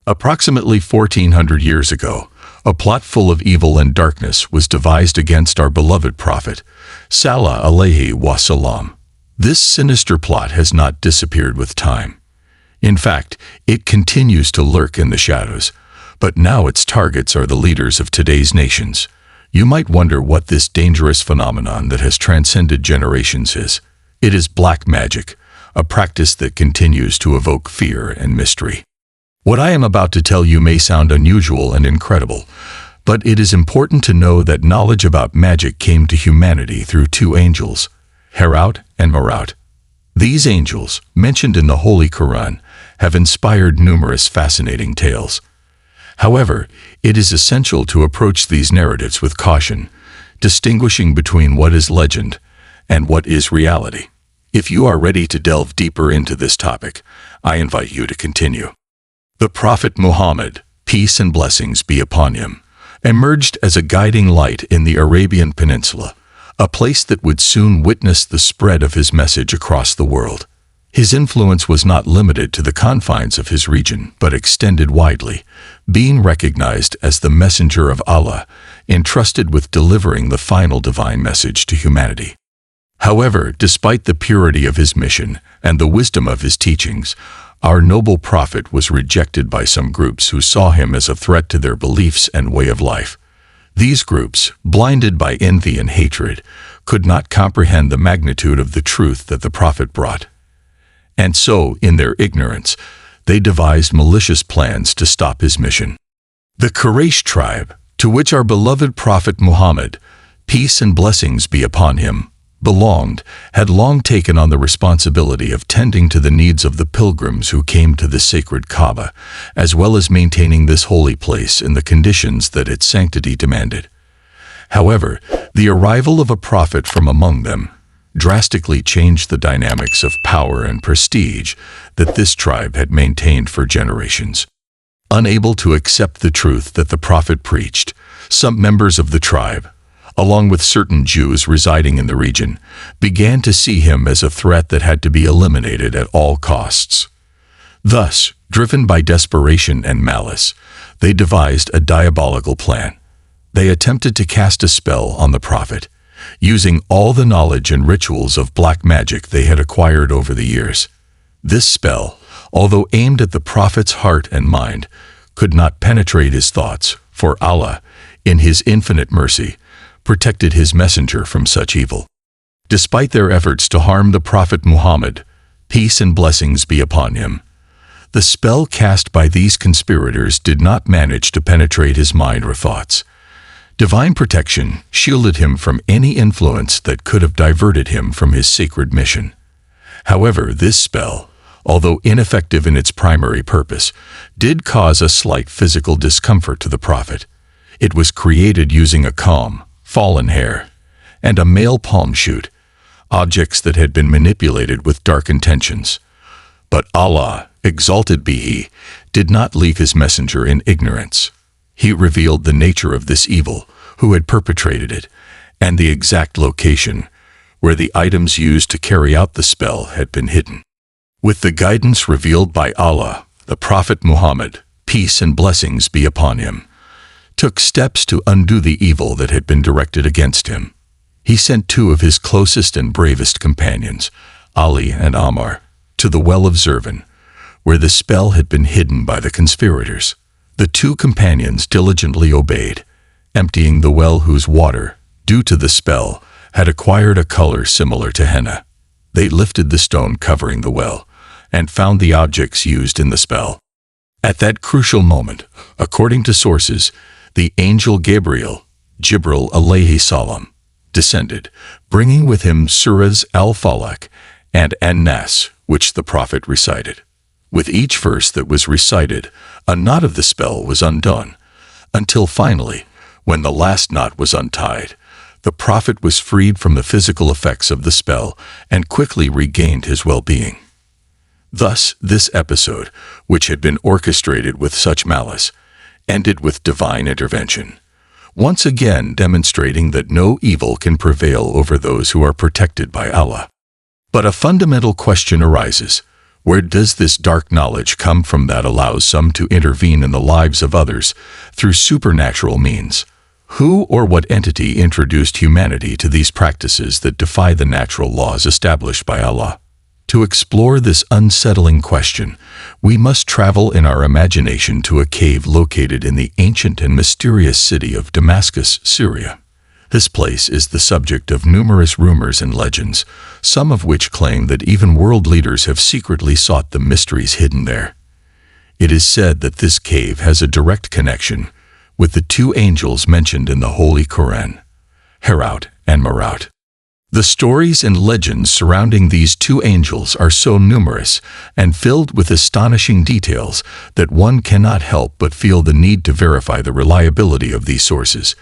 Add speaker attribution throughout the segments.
Speaker 1: Approximately 1400 years ago, a plot full of evil and darkness was devised against our beloved Prophet, Salah alayhi wasalam. This sinister plot has not disappeared with time. In fact, it continues to lurk in the shadows, but now its targets are the leaders of today's nations. You might wonder what this dangerous phenomenon that has transcended generations is. It is black magic, a practice that continues to evoke fear and mystery. What I am about to tell you may sound unusual and incredible, but it is important to know that knowledge about magic came to humanity through two angels, Harout and Marout. These angels, mentioned in the Holy Quran, have inspired numerous fascinating tales. However, it is essential to approach these narratives with caution, distinguishing between what is legend and what is reality. If you are ready to delve deeper into this topic, I invite you to continue. The Prophet Muhammad, peace and blessings be upon him, emerged as a guiding light in the Arabian Peninsula, a place that would soon witness the spread of his message across the world. His influence was not limited to the confines of his region, but extended widely, being recognized as the messenger of Allah, entrusted with delivering the final divine message to humanity. However, despite the purity of his mission and the wisdom of his teachings, our noble prophet was rejected by some groups who saw him as a threat to their beliefs and way of life. These groups, blinded by envy and hatred, could not comprehend the magnitude of the truth that the prophet brought. And so, in their ignorance, they devised malicious plans to stop his mission. The Quraysh tribe, to which our beloved Prophet Muhammad, peace and blessings be upon him, belonged, had long taken on the responsibility of tending to the needs of the pilgrims who came to the sacred Kaaba, as well as maintaining this holy place in the conditions that its sanctity demanded. However, the arrival of a prophet from among them drastically changed the dynamics of power and prestige that this tribe had maintained for generations. Unable to accept the truth that the prophet preached, some members of the tribe, along with certain Jews residing in the region, began to see him as a threat that had to be eliminated at all costs. Thus, driven by desperation and malice, they devised a diabolical plan. They attempted to cast a spell on the prophet, using all the knowledge and rituals of black magic they had acquired over the years. This spell, although aimed at the prophet's heart and mind, could not penetrate his thoughts, for Allah, in his infinite mercy, protected his messenger from such evil. Despite their efforts to harm the Prophet Muhammad, peace and blessings be upon him, the spell cast by these conspirators did not manage to penetrate his mind or thoughts. Divine protection shielded him from any influence that could have diverted him from his sacred mission. However, this spell, although ineffective in its primary purpose, did cause a slight physical discomfort to the prophet. It was created using a comb, fallen hair, and a male palm shoot, objects that had been manipulated with dark intentions. But Allah, exalted be He, did not leave His messenger in ignorance. He revealed the nature of this evil, who had perpetrated it, and the exact location where the items used to carry out the spell had been hidden. With the guidance revealed by Allah, the Prophet Muhammad, peace and blessings be upon him, took steps to undo the evil that had been directed against him. He sent two of his closest and bravest companions, Ali and Ammar, to the well of Zervan, where the spell had been hidden by the conspirators. The two companions diligently obeyed, emptying the well whose water, due to the spell, had acquired a color similar to henna. They lifted the stone covering the well and found the objects used in the spell. At that crucial moment, according to sources, the angel Jibril alayhi salam, descended, bringing with him surahs Al-Falaq and An-Nas, which the prophet recited. With each verse that was recited, a knot of the spell was undone, until finally, when the last knot was untied, the prophet was freed from the physical effects of the spell and quickly regained his well-being. Thus, this episode, which had been orchestrated with such malice, ended with divine intervention, once again demonstrating that no evil can prevail over those who are protected by Allah. But a fundamental question arises: Where does this dark knowledge come from that allows some to intervene in the lives of others through supernatural means? Who or what entity introduced humanity to these practices that defy the natural laws established by Allah? To explore this unsettling question, we must travel in our imagination to a cave located in the ancient and mysterious city of Damascus, Syria. This place is the subject of numerous rumors and legends, some of which claim that even world leaders have secretly sought the mysteries hidden there. It is said that this cave has a direct connection with the two angels mentioned in the Holy Quran, Harout and Marout. The stories and legends surrounding these two angels are so numerous and filled with astonishing details that one cannot help but feel the need to verify the reliability of these sources.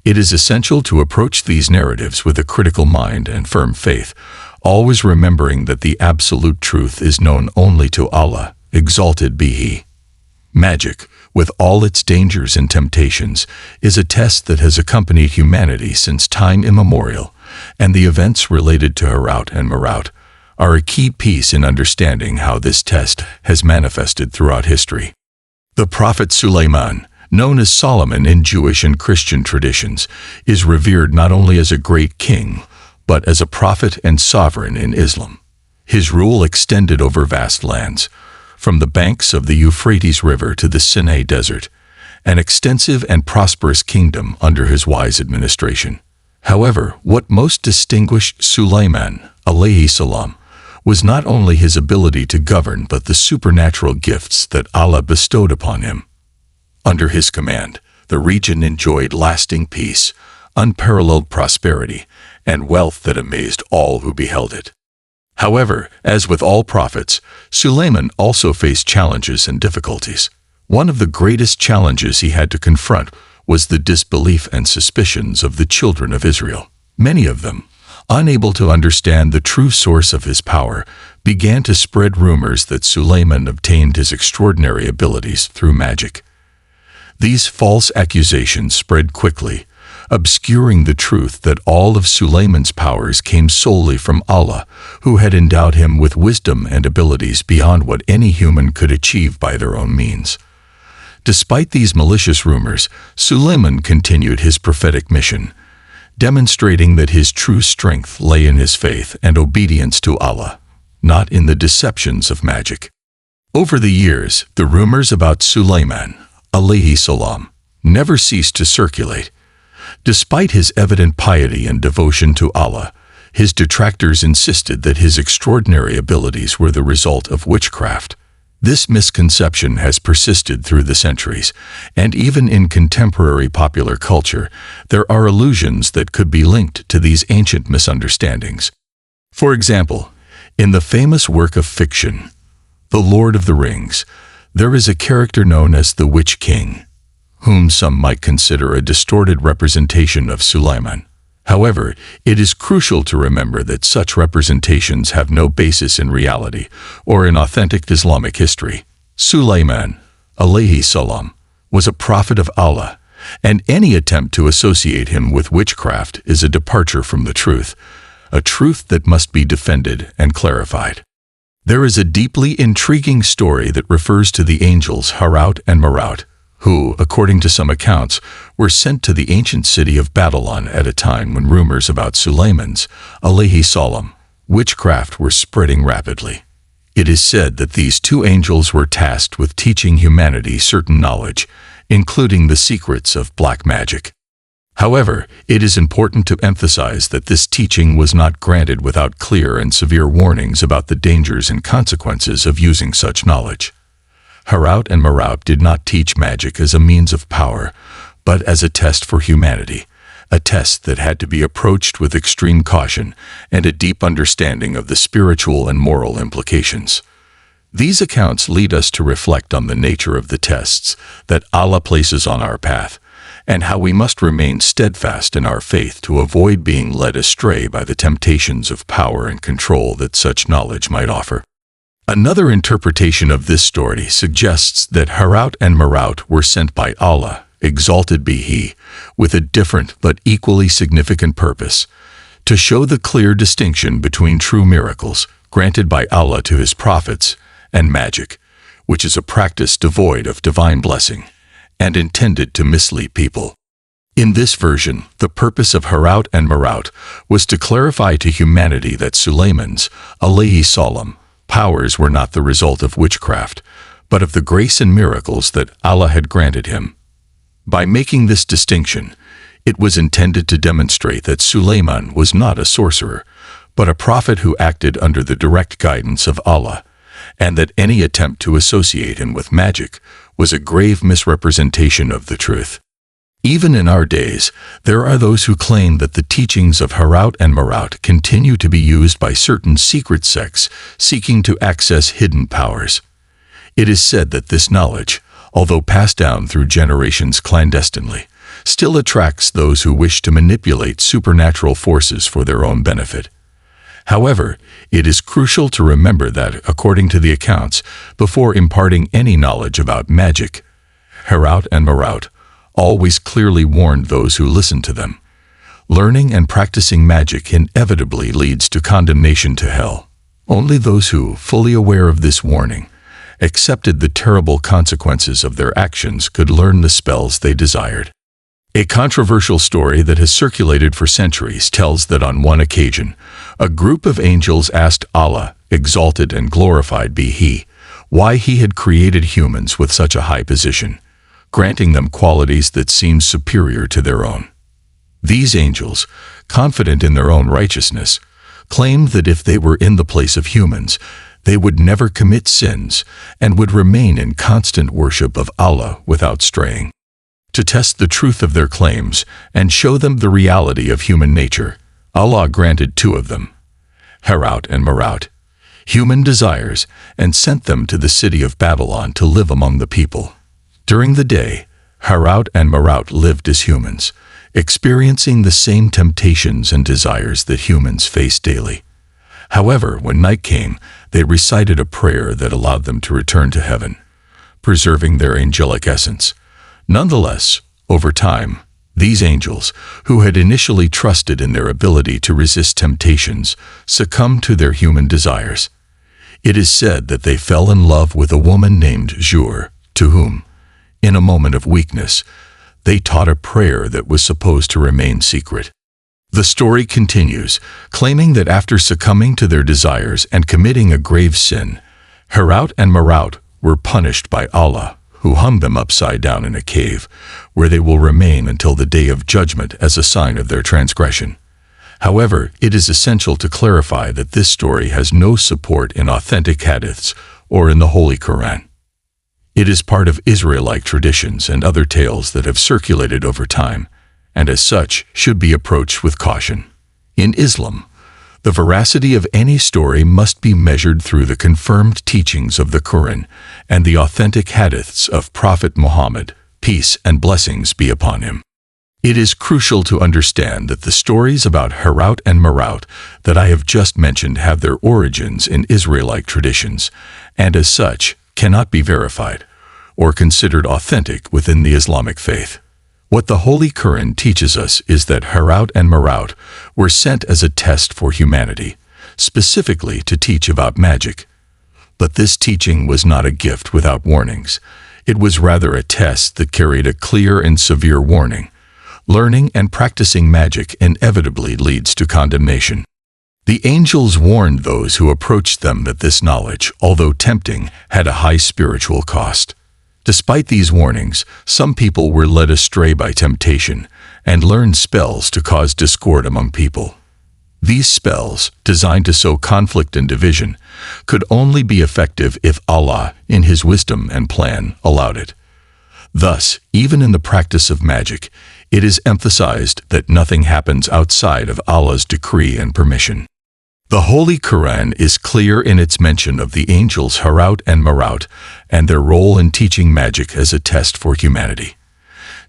Speaker 1: It is essential to approach these narratives with a critical mind and firm faith, always remembering that the absolute truth is known only to Allah, exalted be He. Magic, with all its dangers and temptations, is a test that has accompanied humanity since time immemorial, and the events related to Harout and Marout are a key piece in understanding how this test has manifested throughout history. The prophet Sulaiman, known as Solomon in Jewish and Christian traditions, is revered not only as a great king, but as a prophet and sovereign in Islam. His rule extended over vast lands, from the banks of the Euphrates River to the Sinai Desert, an extensive and prosperous kingdom under his wise administration. However, what most distinguished Sulaiman, alayhi salam, was not only his ability to govern but the supernatural gifts that Allah bestowed upon him. Under his command, the region enjoyed lasting peace, unparalleled prosperity, and wealth that amazed all who beheld it. However, as with all prophets, Sulaiman also faced challenges and difficulties. One of the greatest challenges he had to confront was the disbelief and suspicions of the children of Israel. Many of them, unable to understand the true source of his power, began to spread rumors that Sulaiman obtained his extraordinary abilities through magic. These false accusations spread quickly, obscuring the truth that all of Sulaiman's powers came solely from Allah, who had endowed him with wisdom and abilities beyond what any human could achieve by their own means. Despite these malicious rumors, Sulaiman continued his prophetic mission, demonstrating that his true strength lay in his faith and obedience to Allah, not in the deceptions of magic. Over the years, the rumors about Sulaiman, alayhi salam, never ceased to circulate. Despite his evident piety and devotion to Allah, his detractors insisted that his extraordinary abilities were the result of witchcraft. This misconception has persisted through the centuries, and even in contemporary popular culture, there are allusions that could be linked to these ancient misunderstandings. For example, in the famous work of fiction, The Lord of the Rings, there is a character known as the Witch King, whom some might consider a distorted representation of Sulaiman. However, it is crucial to remember that such representations have no basis in reality or in authentic Islamic history. Sulaiman, alayhi salam, was a prophet of Allah, and any attempt to associate him with witchcraft is a departure from the truth, a truth that must be defended and clarified. There is a deeply intriguing story that refers to the angels Harout and Marout, who, according to some accounts, were sent to the ancient city of Babylon at a time when rumors about Sulaiman's, alayhi salam, witchcraft were spreading rapidly. It is said that these two angels were tasked with teaching humanity certain knowledge, including the secrets of black magic. However, it is important to emphasize that this teaching was not granted without clear and severe warnings about the dangers and consequences of using such knowledge. Harout and Marout did not teach magic as a means of power, but as a test for humanity, a test that had to be approached with extreme caution and a deep understanding of the spiritual and moral implications. These accounts lead us to reflect on the nature of the tests that Allah places on our path, and how we must remain steadfast in our faith to avoid being led astray by the temptations of power and control that such knowledge might offer. Another interpretation of this story suggests that Harout and Marout were sent by Allah, exalted be He, with a different but equally significant purpose, to show the clear distinction between true miracles granted by Allah to His prophets and magic, which is a practice devoid of divine blessing and intended to mislead people. In this version, the purpose of Harout and Marout was to clarify to humanity that Sulaiman's, alayhi salam, powers were not the result of witchcraft, but of the grace and miracles that Allah had granted him. By making this distinction, it was intended to demonstrate that Sulaiman was not a sorcerer, but a prophet who acted under the direct guidance of Allah, and that any attempt to associate him with magic was a grave misrepresentation of the truth. Even in our days, there are those who claim that the teachings of Harout and Marout continue to be used by certain secret sects seeking to access hidden powers. It is said that this knowledge, although passed down through generations clandestinely, still attracts those who wish to manipulate supernatural forces for their own benefit. However, it is crucial to remember that, according to the accounts, before imparting any knowledge about magic, Harout and Marout always clearly warned those who listened to them. Learning and practicing magic inevitably leads to condemnation to hell. Only those who, fully aware of this warning, accepted the terrible consequences of their actions could learn the spells they desired. A controversial story that has circulated for centuries tells that on one occasion, a group of angels asked Allah, exalted and glorified be He, why He had created humans with such a high position, granting them qualities that seemed superior to their own. These angels, confident in their own righteousness, claimed that if they were in the place of humans, they would never commit sins and would remain in constant worship of Allah without straying. To test the truth of their claims and show them the reality of human nature, Allah granted two of them, Harout and Marout, human desires, and sent them to the city of Babylon to live among the people. During the day, Harout and Marout lived as humans, experiencing the same temptations and desires that humans face daily. However, when night came, they recited a prayer that allowed them to return to heaven, preserving their angelic essence. Nonetheless, over time, these angels, who had initially trusted in their ability to resist temptations, succumbed to their human desires. It is said that they fell in love with a woman named Jur, to whom, in a moment of weakness, they taught a prayer that was supposed to remain secret. The story continues, claiming that after succumbing to their desires and committing a grave sin, Harout and Marout were punished by Allah, who hung them upside down in a cave, where they will remain until the day of judgment as a sign of their transgression. However, it is essential to clarify that this story has no support in authentic hadiths or in the Holy Quran. It is part of Israelite traditions and other tales that have circulated over time, and as such should be approached with caution. In Islam, the veracity of any story must be measured through the confirmed teachings of the Quran and the authentic hadiths of Prophet Muhammad, peace and blessings be upon him. It is crucial to understand that the stories about Harout and Marout that I have just mentioned have their origins in Israelite traditions, and as such cannot be verified or considered authentic within the Islamic faith. What the Holy Quran teaches us is that Harout and Marout were sent as a test for humanity, specifically to teach about magic. But this teaching was not a gift without warnings. It was rather a test that carried a clear and severe warning. Learning and practicing magic inevitably leads to condemnation. The angels warned those who approached them that this knowledge, although tempting, had a high spiritual cost. Despite these warnings, some people were led astray by temptation and learned spells to cause discord among people. These spells, designed to sow conflict and division, could only be effective if Allah, in His wisdom and plan, allowed it. Thus, even in the practice of magic, it is emphasized that nothing happens outside of Allah's decree and permission. The Holy Quran is clear in its mention of the angels Harout and Marout and their role in teaching magic as a test for humanity.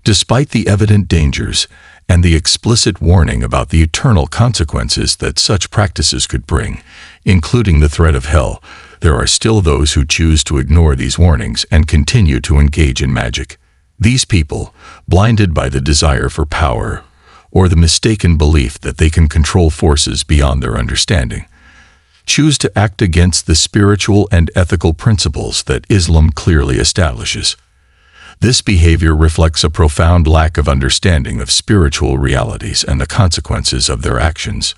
Speaker 1: Despite the evident dangers and the explicit warning about the eternal consequences that such practices could bring, including the threat of hell, there are still those who choose to ignore these warnings and continue to engage in magic. These people, blinded by the desire for power or the mistaken belief that they can control forces beyond their understanding, choose to act against the spiritual and ethical principles that Islam clearly establishes. This behavior reflects a profound lack of understanding of spiritual realities and the consequences of their actions.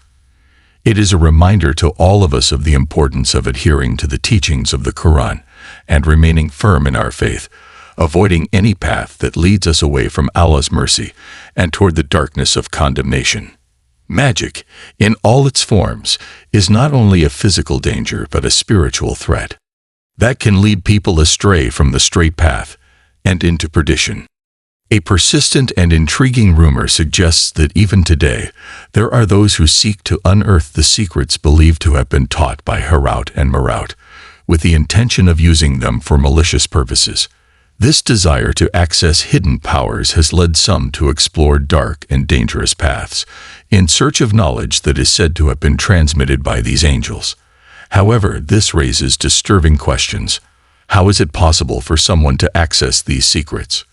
Speaker 1: It is a reminder to all of us of the importance of adhering to the teachings of the Quran and remaining firm in our faith, avoiding any path that leads us away from Allah's mercy and toward the darkness of condemnation. Magic, in all its forms, is not only a physical danger but a spiritual threat that can lead people astray from the straight path and into perdition. A persistent and intriguing rumor suggests that even today, there are those who seek to unearth the secrets believed to have been taught by Harout and Marout, with the intention of using them for malicious purposes. This desire to access hidden powers has led some to explore dark and dangerous paths, in search of knowledge that is said to have been transmitted by these angels. However, this raises disturbing questions. How is it possible for someone to access these secrets?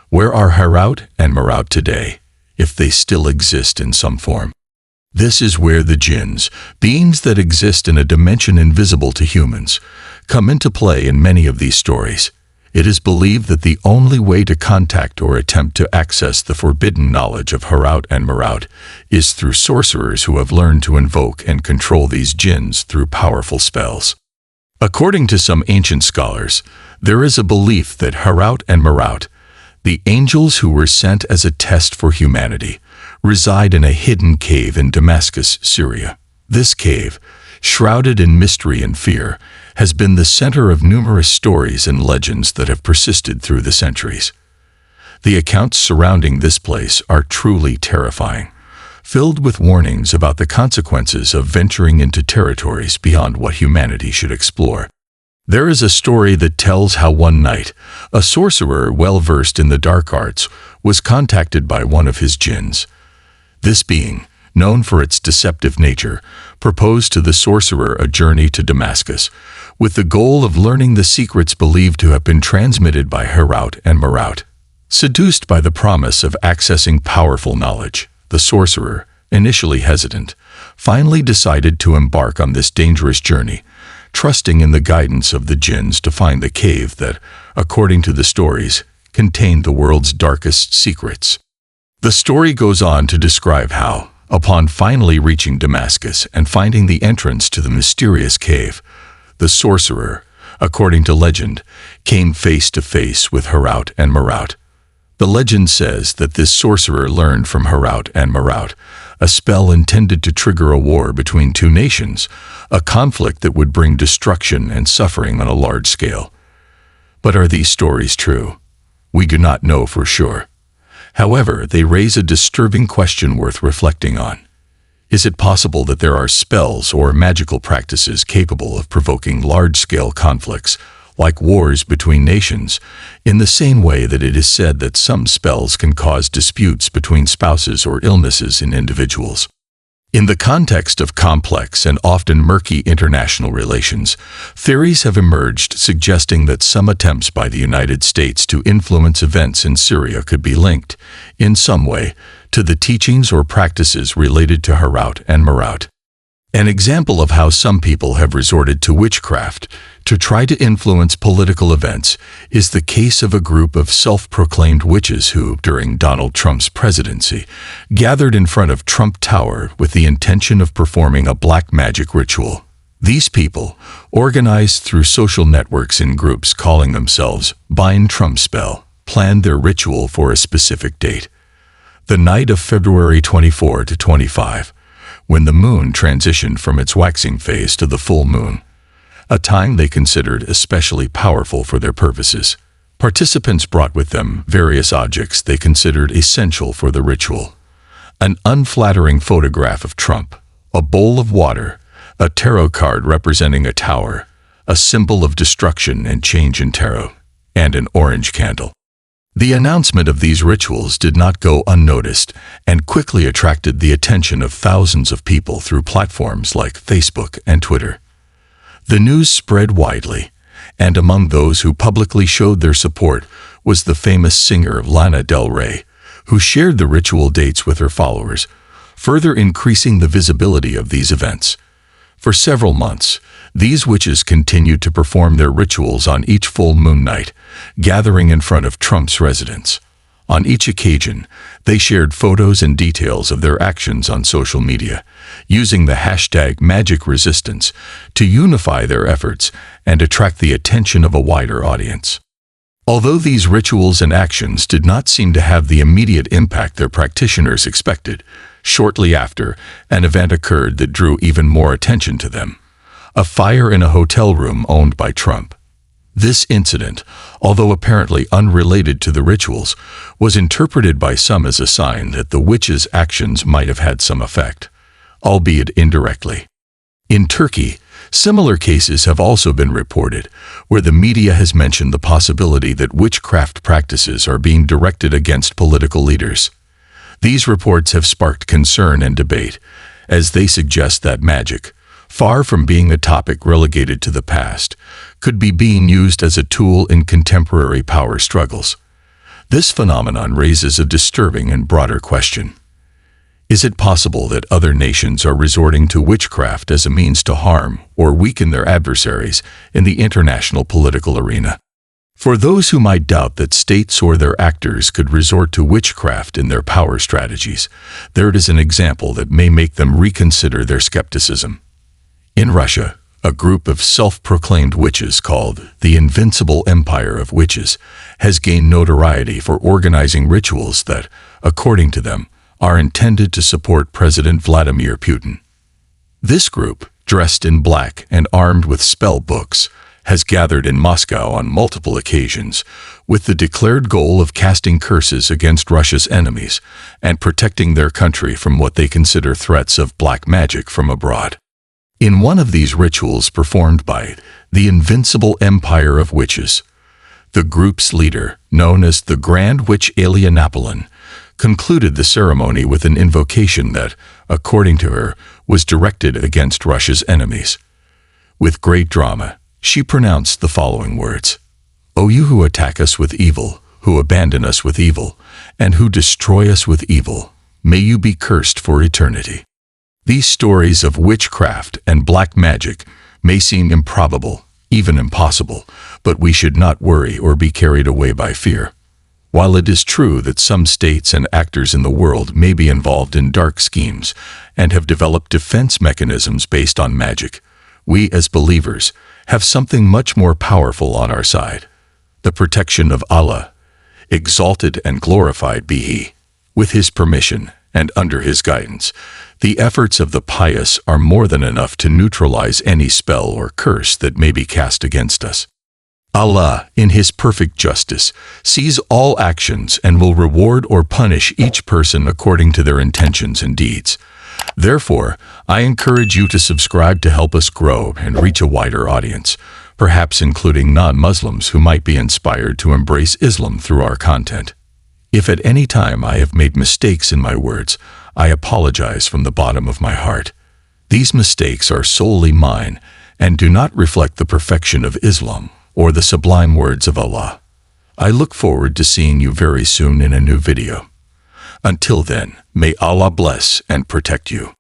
Speaker 1: Where are Harout and Marout today, if they still exist in some form? This is where the jinns, beings that exist in a dimension invisible to humans, come into play in many of these stories. It is believed that the only way to contact or attempt to access the forbidden knowledge of Harout and Marout is through sorcerers who have learned to invoke and control these jinns through powerful spells. According to some ancient scholars, there is a belief that Harout and Marout, the angels who were sent as a test for humanity, reside in a hidden cave in Damascus, Syria. This cave, shrouded in mystery and fear, has been the center of numerous stories and legends that have persisted through the centuries. The accounts surrounding this place are truly terrifying, filled with warnings about the consequences of venturing into territories beyond what humanity should explore. There is a story that tells how one night, a sorcerer well-versed in the dark arts was contacted by one of his jinns. This being, known for its deceptive nature, proposed to the sorcerer a journey to Damascus, with the goal of learning the secrets believed to have been transmitted by Harout and Marout. Seduced by the promise of accessing powerful knowledge, the sorcerer, initially hesitant, finally decided to embark on this dangerous journey, trusting in the guidance of the jinns to find the cave that, according to the stories, contained the world's darkest secrets. The story goes on to describe how, upon finally reaching Damascus and finding the entrance to the mysterious cave, the sorcerer, according to legend, came face to face with Harout and Marout. The legend says that this sorcerer learned from Harout and Marout a spell intended to trigger a war between two nations, a conflict that would bring destruction and suffering on a large scale. But are these stories true? We do not know for sure. However, they raise a disturbing question worth reflecting on. Is it possible that there are spells or magical practices capable of provoking large-scale conflicts, like wars between nations, in the same way that it is said that some spells can cause disputes between spouses or illnesses in individuals? In the context of complex and often murky international relations, theories have emerged suggesting that some attempts by the United States to influence events in Syria could be linked, in some way, to the teachings or practices related to Harout and Marout. An example of how some people have resorted to witchcraft to try to influence political events is the case of a group of self-proclaimed witches who, during Donald Trump's presidency, gathered in front of Trump Tower with the intention of performing a black magic ritual. These people, organized through social networks in groups calling themselves Bind Trump Spell, planned their ritual for a specific date, the night of February 24 to 25, when the moon transitioned from its waxing phase to the full moon, a time they considered especially powerful for their purposes. Participants brought with them various objects they considered essential for the ritual: an unflattering photograph of Trump, a bowl of water, a tarot card representing a tower, a symbol of destruction and change in tarot, and an orange candle. The announcement of these rituals did not go unnoticed and quickly attracted the attention of thousands of people through platforms like Facebook and Twitter. The news spread widely, and among those who publicly showed their support was the famous singer Lana Del Rey, who shared the ritual dates with her followers, further increasing the visibility of these events. For several months, these witches continued to perform their rituals on each full moon night, gathering in front of Trump's residence. On each occasion, they shared photos and details of their actions on social media, using the hashtag #MagicResistance to unify their efforts and attract the attention of a wider audience. Although these rituals and actions did not seem to have the immediate impact their practitioners expected, shortly after, an event occurred that drew even more attention to them: a fire in a hotel room owned by Trump. This incident, although apparently unrelated to the rituals, was interpreted by some as a sign that the witches' actions might have had some effect, albeit indirectly. In Turkey, similar cases have also been reported, where the media has mentioned the possibility that witchcraft practices are being directed against political leaders. These reports have sparked concern and debate, as they suggest that magic, far from being a topic relegated to the past, could be being used as a tool in contemporary power struggles. This phenomenon raises a disturbing and broader question. Is it possible that other nations are resorting to witchcraft as a means to harm or weaken their adversaries in the international political arena? For those who might doubt that states or their actors could resort to witchcraft in their power strategies, there is an example that may make them reconsider their skepticism. In Russia, a group of self-proclaimed witches called the Invincible Empire of Witches has gained notoriety for organizing rituals that, according to them, are intended to support President Vladimir Putin. This group, dressed in black and armed with spell books, has gathered in Moscow on multiple occasions with the declared goal of casting curses against Russia's enemies and protecting their country from what they consider threats of black magic from abroad. In one of these rituals performed by the Invincible Empire of Witches, the group's leader, known as the Grand Witch Alia Napoleon, concluded the ceremony with an invocation that, according to her, was directed against Russia's enemies. With great drama, she pronounced the following words: "O you who attack us with evil, who abandon us with evil, and who destroy us with evil, may you be cursed for eternity." These stories of witchcraft and black magic may seem improbable, even impossible, but we should not worry or be carried away by fear. While it is true that some states and actors in the world may be involved in dark schemes and have developed defense mechanisms based on magic, we as believers have something much more powerful on our side: the protection of Allah, exalted and glorified be He. With His permission and under His guidance, the efforts of the pious are more than enough to neutralize any spell or curse that may be cast against us. Allah, in His perfect justice, sees all actions and will reward or punish each person according to their intentions and deeds. Therefore, I encourage you to subscribe to help us grow and reach a wider audience, perhaps including non-Muslims who might be inspired to embrace Islam through our content. If at any time I have made mistakes in my words, I apologize from the bottom of my heart. These mistakes are solely mine and do not reflect the perfection of Islam or the sublime words of Allah. I look forward to seeing you very soon in a new video. Until then, may Allah bless and protect you.